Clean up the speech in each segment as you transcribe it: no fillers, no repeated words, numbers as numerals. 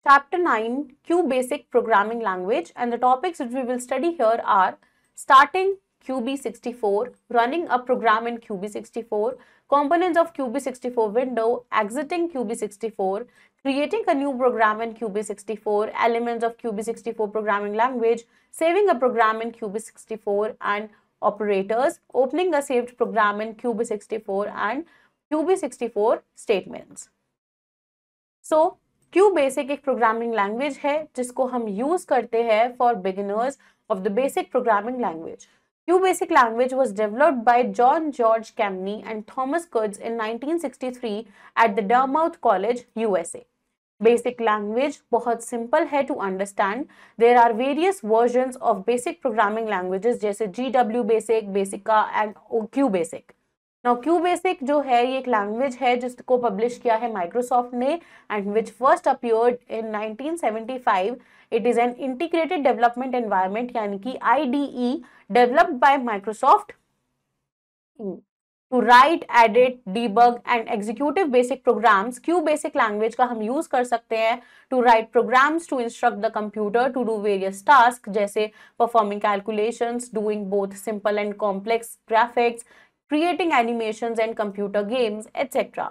Chapter 9, QBasic Programming Language, and the topics that we will study here are starting QB64, running a program in QB64, components of QB64 window, exiting QB64, creating a new program in QB64, elements of QB64 programming language, saving a program in QB64 and operators, opening a saved program in QB64 and QB64 statements. So, QBasic एक programming language है जिसको हम use करते हैं for beginners of the basic programming language. QBasic language was developed by John George Kemeny and Thomas Kurtz in 1963 at the Dartmouth College, USA. Basic language बहुत simple है to understand. There are various versions of basic programming languages जैसे GW Basic, Basica and QBasic. Now QBasic जो है ये एक language है जिसको publish किया है माइक्रोसॉफ्ट ने and which first appeared in 1975. It is an integrated development environment यानी कि IDE developed by Microsoft to write, edit, debug and executive BASIC programs. QBasic language का हम यूज कर सकते हैं to write programs to instruct the computer to do various task जैसे performing calculations, doing both simple and complex graphics, creating animations and computer games, etc.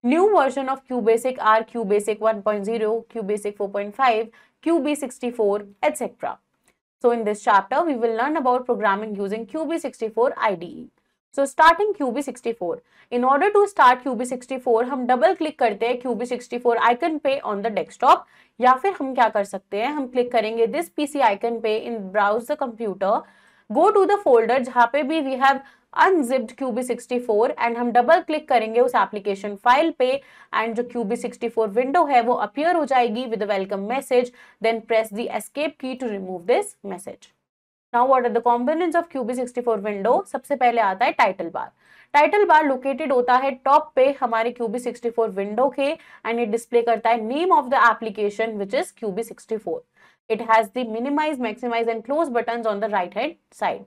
New version of QBasic are QBasic 1.0, QBasic 4.5, QB64, etc. So in this chapter, we will learn about programming using QB64 IDE. So starting QB64. In order to start QB64, हम double click करते हैं QB64 icon पे on the desktop, या फिर हम क्या कर सकते हैं, हम क्लिक करेंगे दिस PC आइकन पे in browse the computer, go to the folder जहाँ पे भी we have unzipped QB64 and हम डबल क्लिक करेंगे उस एप्लीकेशन फाइल पे एंड जो QB64 विंडो है वो अपीयर हो जाएगी with welcome message. Then press the escape key to remove this message. Now what are the components of QB64 window. सबसे पहले आता है title bar. Title bar located होता है टॉप पे हमारे QB64 विंडो के एंड ये डिस्प्ले करता है name of the application which is QB64. It has the minimize, maximize and close buttons on the right hand side.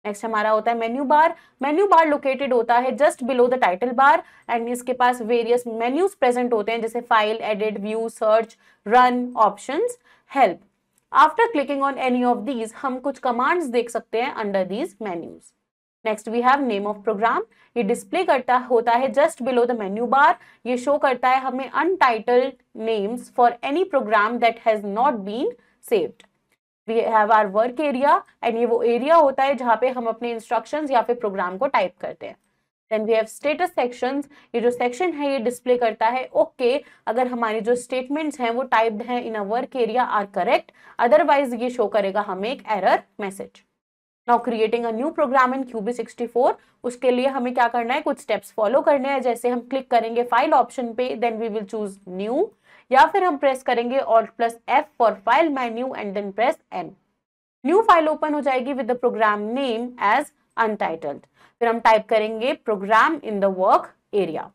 Next हमारा होता है menu bar. Menu bar located होता है just below the title bar and इसके पास various menus present होते हैं जैसे file, edit, view, search, run, options, help. After clicking on any of these हम कुछ कमांड्स देख सकते हैं under these menus. Next we have name of program. ये डिस्प्ले करता होता है just below the menu bar. ये शो करता है हमें untitled names for any program that has not been saved. We have our work area and ये वो एरिया होता है जहाँ पे हम अपने इंस्ट्रक्शंस या फिर प्रोग्राम को टाइप करते हैं. Then we have status sections. ये जो सेक्शन है ये डिस्प्ले करता है ओके अगर हमारी जो स्टेटमेंट्स हैं वो टाइप्ड हैं in a work area are correct, otherwise ये शो करेगा हमें एक error message. Now creating a new program in QB64. उसके लिए हमें क्या करना है, कुछ स्टेप्स फॉलो करने हैं. जैसे हम क्लिक करेंगे फाइल ऑप्शन पे, then we will choose new, या फिर हम प्रेस करेंगे Alt+F for file menu and then press N. New file open हो जाएगी with the program name as untitled. फिर हम टाइप करेंगे program in the work area.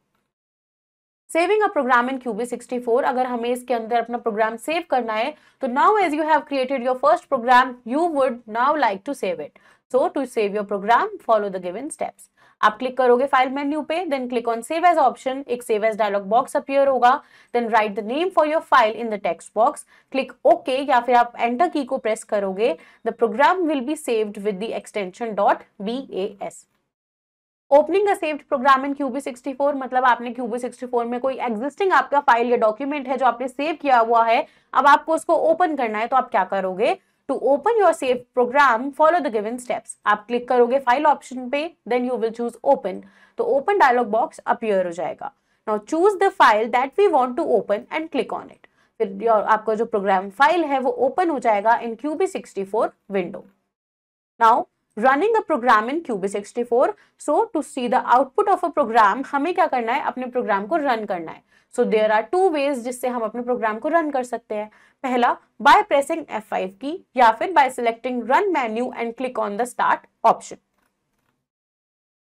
Saving a program in QB64. अगर हमें इसके अंदर अपना प्रोग्राम सेव करना है तो now as you have created your first program you would now like to save it. So to save your program follow the given steps. आप click करोगे फाइल मेन्यू पे, then click on save as option. एक save as dialog box appear होगा. Then write the name for your file in the text box. Click okay या फिर आप enter key को press करोगे. The programme will be saved with the extension .bas. Opening a saved program in QB64 मतलब आपने QB64 में कोई existing आपका फाइल या डॉक्यूमेंट है जो आपने सेव किया हुआ है, अब आपको उसको ओपन करना है तो आप क्या करोगे, to open your save program follow the given steps. आप क्लिक करोगे फाइल ऑप्शन पे, then you will choose open. तो ओपन डायलॉग बॉक्स अपीयर हो जाएगा. Now choose the file that we want to open and click on it. फिर आपका जो program file है वो ओपन हो जाएगा इन QB64 window. Now running a program in QB64. So to see the output of a program हमें क्या करना है, अपने प्रोग्राम को रन करना है. So there are two ways जिससे हम अपने प्रोग्राम को रन कर सकते हैं. पहला by pressing F5 की, या फिर by selecting run menu and click on the start option.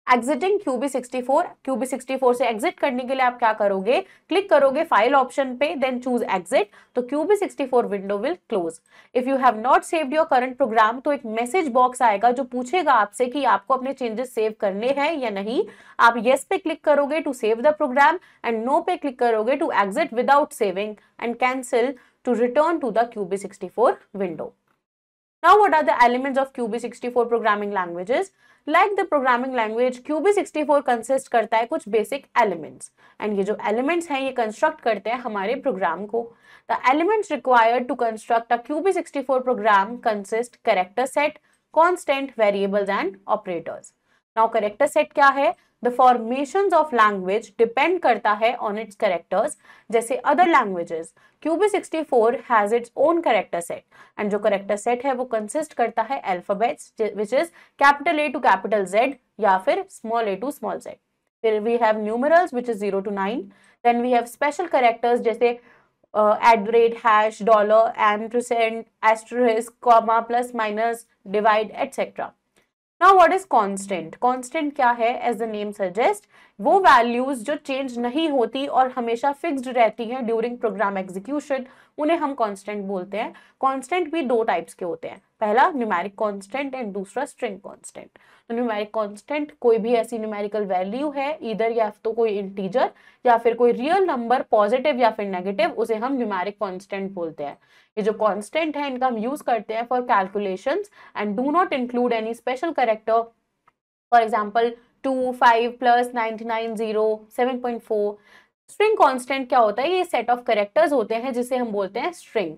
Exiting QB64 से एग्जिट करने के लिए आप क्या करोगे, क्लिक करोगे फाइल ऑप्शन पे, देन चूज एग्जिट. तो QB64 window will close. If you have not saved your current program तो एक मैसेज बॉक्स आएगा जो पूछेगा आपसे कि आपको अपने चेंजेस सेव करने हैं या नहीं. आप येस पे क्लिक करोगे to save the program and no पे क्लिक करोगे to exit without saving and cancel to return to the QB64 window. Now, what are the elements of QB64 programming languages? Like the programming language, QB64 consist करता है कुछ basic elements and ये जो elements हैं ये construct करते हैं हमारे प्रोग्राम को. The elements required to construct a QB64 program consist character set, constant, variables and operators. Now character set क्या है? The formations of language depend करता है on its characters. जैसे other languages, QB64 has its own character set and जो character set है वो consist करता है alphabets which is capital A to capital Z या फिर small a to small z. फिर we have numerals which is 0 to 9. Then we have special characters जैसे @ hash, dollar, ampersand, asterisk, comma, plus, minus, divide, etc. Now what is constant? Constant क्या है? As the name suggests, वो values जो change नहीं होती और हमेशा fixed रहती हैं during program execution, उन्हें हम constant बोलते हैं. Constant भी दो types के होते हैं. पहला numeric constant and दूसरा string constant. तो numeric constant कोई भी ऐसी numerical value है, either या तो कोई integer या फिर कोई real number positive या फिर negative, उसे हम numeric constant बोलते हैं. ये जो कांस्टेंट है इनका हम यूज करते हैं for calculations and do not include any special character. For example 2, 5 plus 99, 0, 7.4. String constant क्या होता है? ये सेट ऑफ कैरेक्टर्स होते हैं जिसे हम बोलते हैं स्ट्रिंग.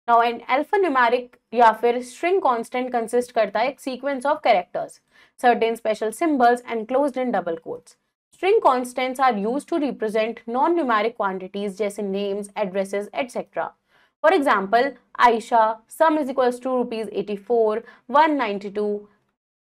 नाउ एन अल्फान्यूमेरिक या फिर स्ट्रिंग कांस्टेंट कंसिस्ट करता है एक sequence of characters, certain special symbols enclosed in double quotes. String constants are used to represent non numeric quantities जैसे names, addresses, etcetera. For example, Aisha, sum is equals to ₹84, 192,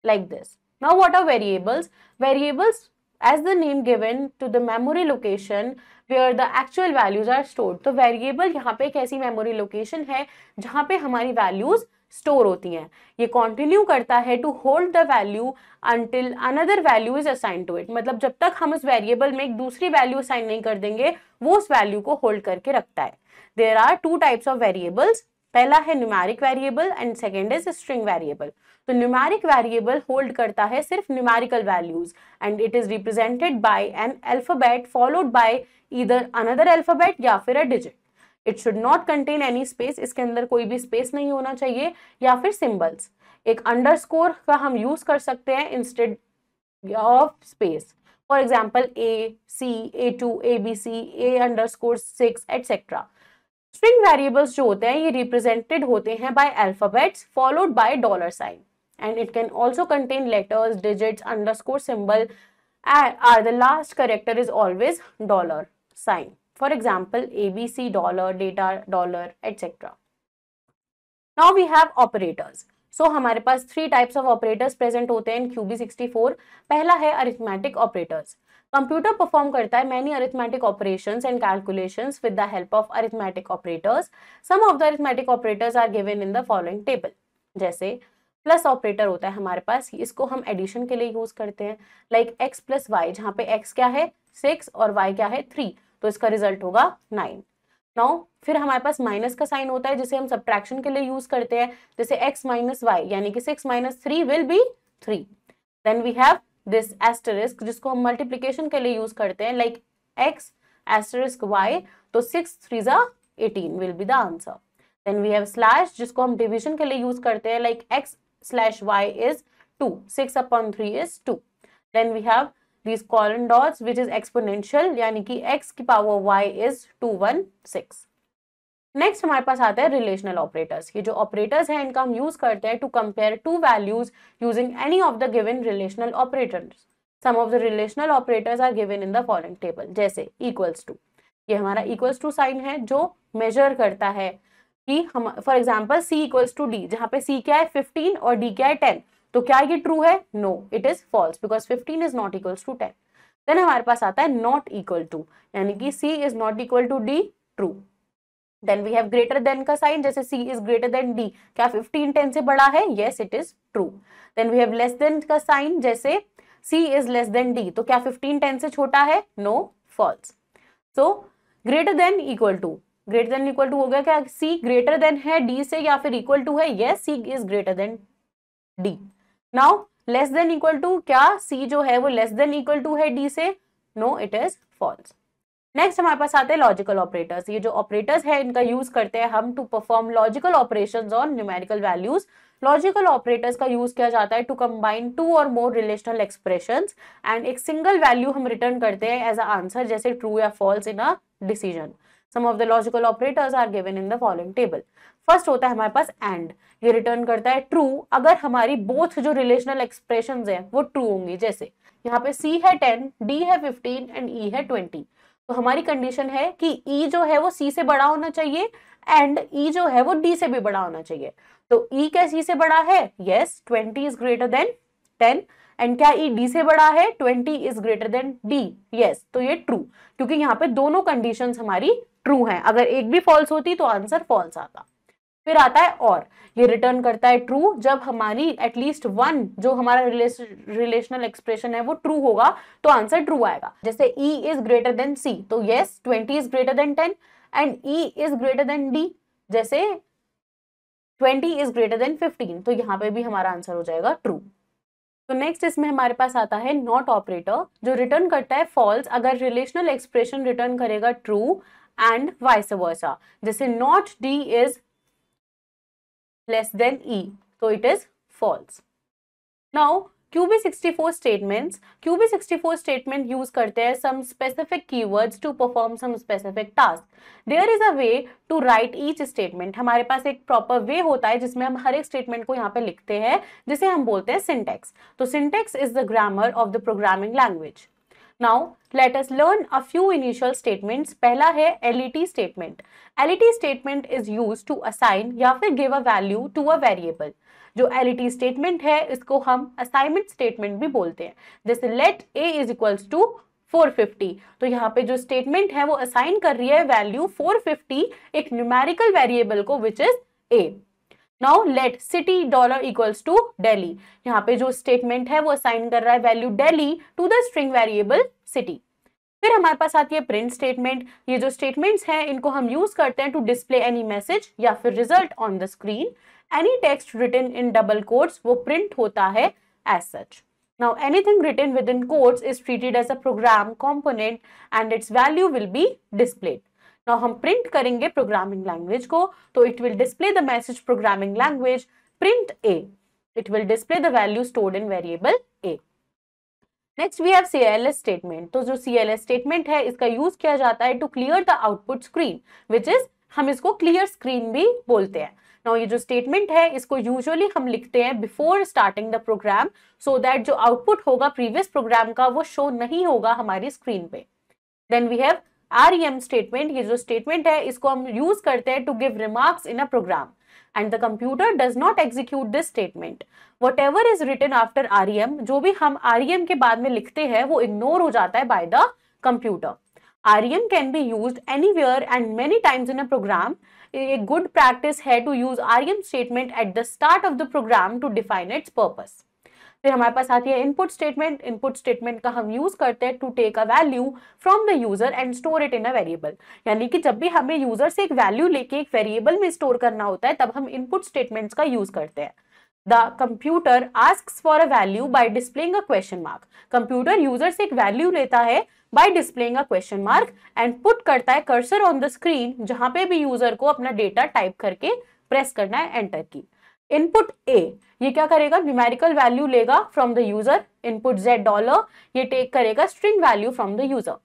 like this. Now, what are variables? Variables, as the name given to the memory location where the actual values are stored. तो variable यहाँ पे एक ऐसी memory location है जहाँ पे हमारी values store होती हैं. ये continue करता है to hold the value until another value is assigned to it. मतलब जब तक हम उस variable में एक दूसरी value assign नहीं कर देंगे, वो उस value को hold करके रखता है. There are two types of variables. पहला है numeric variable and second is string variable. तो numeric variable hold करता है सिर्फ numerical values and it is represented by an alphabet followed by either another alphabet या फिर a digit. It should not contain any space. इसके अंदर कोई भी space नहीं होना चाहिए या फिर symbols. एक underscore का हम use कर सकते हैं instead of space. For example, A, C, A2, ABC, A_6, etc. String variables जो होते हैं ये रिप्रेजेंटेड होते हैं by alphabets followed by dollar sign and it can also contain letters, digits, underscore symbol are the last character is always dollar sign. For example ABC, dollar, data, dollar, etcetera. Now we have operators. So हमारे पास 3 types of operators present होते हैं इन QB64. पहला है arithmetic operators. Computer perform करता है many arithmetic operations and calculations with the help of arithmetic operators. Some of the arithmetic operators are given in the following table. जैसे plus operator होता है हमारे पास, इसको हम एडिशन के लिए यूज करते हैं. लाइक x प्लस वाई, जहाँ पे x क्या है 6 और y क्या है 3, तो इसका रिजल्ट होगा 9. नाउ फिर हमारे पास माइनस का साइन होता है जिसे हम सब्ट्रैक्शन के लिए यूज करते हैं. जैसे x माइनस वाई यानी कि 6 minus 3 will be 3. Then we have this asterisk जिसको हम मल्टीप्लिकेशन के लिए यूज करते हैं. लाइक x एस्टरिस्क y, तो 6 3s are 18 will be the answer. Then we have slash जिसको हम डिवीजन के लिए यूज करते हैं. Like x slash y is 2, 6/3 is 2. Then we have these colon dots which is exponential यानी कि x की पावर y is 216. नेक्स्ट हमारे पास आता है रिलेशनल ऑपरेटर्स. ये जो ऑपरेटर्स हैं इनका हम यूज करते हैं to compare two values using any of the given relational operators. Some of the relational operators are given in the following table. जैसे इक्वल्स टू, ये हमारा इक्वल्स टू साइन है जो मेजर करता है कि हम for example c equals to d, जहां पे c क्या है 15 और d क्या है 10, तो क्या ये ट्रू है? No, it is false because 15 is not equals to 10. Then हमारे पास आता है नॉट इक्वल टू, यानी कि c is not equal to d, true. Then we have greater than का साइन, जैसे c is greater than d, क्या 15 10 से बड़ा है? Yes, it is true. Then we have less than का साइन, जैसे c is less than d, तो क्या 15 10 से छोटा है? No, false. So greater than equal to, greater than equal to हो गया, क्या c ग्रेटर देन है d से या फिर इक्वल टू है? Yes, c is greater than d. Now less than equal to, क्या c जो है वो लेस देन इक्वल टू है d से? No, it is false. Next हमारे पास आते हैं लॉजिकल ऑपरेटर्स। ये जो ऑपरेटर्स है इनका यूज करते हैं हम to perform logical operations on numerical values. Logical operators का यूज किया जाता है to combine two or more relational expressions and एक सिंगल वैल्यू हम रिटर्न करते हैं एज अ आंसर, जैसे ट्रू या false in a decision. Some of the logical operators are given in the following table. First होता है हमारे पास and, ये रिटर्न करता है ट्रू अगर हमारी बोथ जो रिलेशनल एक्सप्रेशंस है वो ट्रू होंगी। जैसे यहाँ पे C है 10, D है 15 एंड E है 20। तो हमारी कंडीशन है कि E जो है वो C से बड़ा होना चाहिए एंड E जो है वो D से भी बड़ा होना चाहिए। तो E क्या C से बड़ा है? Yes, 20 is greater then 10। And क्या E D से बड़ा है? 20 is greater than D। Yes, तो ये ट्रू, क्योंकि यहाँ पे दोनों कंडीशंस हमारी ट्रू हैं। अगर एक भी फॉल्स होती तो आंसर फॉल्स आता। फिर आता है और, ये रिटर्न करता है ट्रू जब हमारी एटलीस्ट वन जो हमारा रिलेशनल एक्सप्रेशन है वो ट्रू होगा तो आंसर ट्रू आएगा। जैसे E is greater then C, तो yes 20 is greater then 10 and E is greater than D। जैसे 20 इज ग्रेटर देन 15, तो यहाँ पे भी हमारा आंसर हो जाएगा ट्रू। तो नेक्स्ट इसमें हमारे पास आता है नॉट ऑपरेटर, जो रिटर्न करता है फॉल्स अगर रिलेशनल एक्सप्रेशन रिटर्न करेगा ट्रू एंड वाइस वर्सा। जैसे not D is less than E, so it is false. Now QB64 statements, QB64 statement use करते हैं some specific keywords to perform some specific task. There is a way to write each statement. हमारे पास एक proper way होता है जिसमें हम हर एक statement को यहाँ पे लिखते हैं, जिसे हम बोलते हैं syntax. तो syntax is the grammar of the programming language. Now let us learn a few initial statements. पहला है LET statement. LET statement is used to assign या फिर give a value to a variable. जो LET statement है इसको हम assignment statement भी बोलते हैं। जैसे let a is equals to 450, तो यहाँ पे जो statement है वो assign कर रही है value 450 एक numerical variable को which is a. Now let city dollar equals to Delhi. यहाँ पे जो स्टेटमेंट है वो असाइन कर रहा है value Delhi to the string variable city. फिर हमारे पास आती है प्रिंट स्टेटमेंट। ये जो स्टेटमेंट्स हैं इनको हम यूज करते हैं टू डिस्प्ले एनी मैसेज या फिर result on the screen. Any text written in double quotes वो प्रिंट होता है as such. Now anything written within quotes is treated as a program component and its value will be displayed. Now हम print करेंगे programming language को, तो it will display the message programming language print a. It will display the value stored in variable a. Next we have CLS statement. तो जो CLS statement है इसका use किया जाता है to clear the output screen, which is हम इसको clear screen भी बोलते हैं। नाउ ये जो स्टेटमेंट है इसको यूजुअली हम लिखते हैं before starting the program, so that जो आउटपुट होगा प्रीवियस प्रोग्राम का वो शो नहीं होगा हमारी स्क्रीन पे। Then we have REM statement. ये जो स्टेटमेंट है इसको हम यूज करते हैं to give remarks in a program and the computer does not execute this statement. Whatever is written after REM, जो भी हम REM के बाद में लिखते हैं वो इग्नोर हो जाता है by the computer. REM can be used anywhere and many times in a program. A good practice है to use REM statement at the start of the program to define its purpose. फिर हमारे पास आती है input statement. Input statement का हम use करते हैं to take a value from the user and store it in a variable. यानी कि जब भी हमें यूजर से एक वैल्यू लेके एक वेरिएबल में स्टोर करना होता है तब हम इनपुट स्टेटमेंट्स का यूज करते हैं। The computer asks for a value by displaying a question mark. Computer user से एक वैल्यू लेता है by displaying a question mark and put करता है cursor on the screen, जहां पे भी यूजर को अपना डेटा टाइप करके प्रेस करना है एंटर की। इनपुट A ये क्या करेगा? न्यूमेरिकल वैल्यू लेगा from the user. Input Z dollar ये टेक करेगा string value from the user.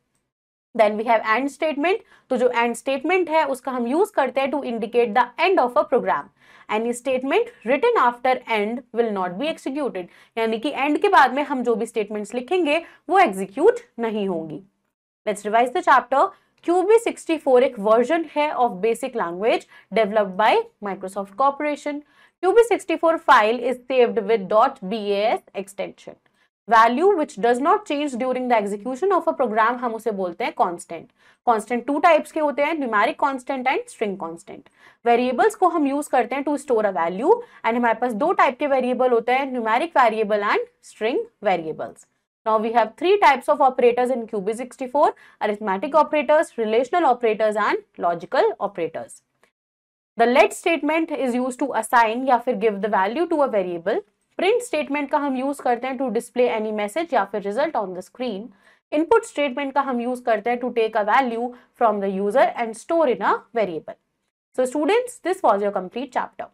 Then we have end statement. तो जो एंड स्टेटमेंट है उसका हम यूज करते हैं to indicate the end of a program. Any statement written after end will not be executed. यानी कि end के बाद में हम जो भी statements लिखेंगे वो execute नहीं होंगी। Let's revise the chapter. QB64 एक version है of basic language developed by Microsoft Corporation. QB64 file is saved with .bas extension. Value which does not change during the execution of a program हम उसे बोलते हैं constant. Constant two types के होते हैं, numeric constant and string constant. Variables को हम use करते हैं to store a value and हमारे पास दो टाइप के वेरिएबल होते हैं, numeric variable and string variables. Now we have three types of operators in QB64: arithmetic operators, relational operators and logical operators. The let statement is used to assign या फिर give the value to a variable. Print statement का हम use करते हैं to display any message या फिर result on the screen. Input statement का हम यूज करते हैं to take a value from the user and store in a variable. So students, this was your complete chapter.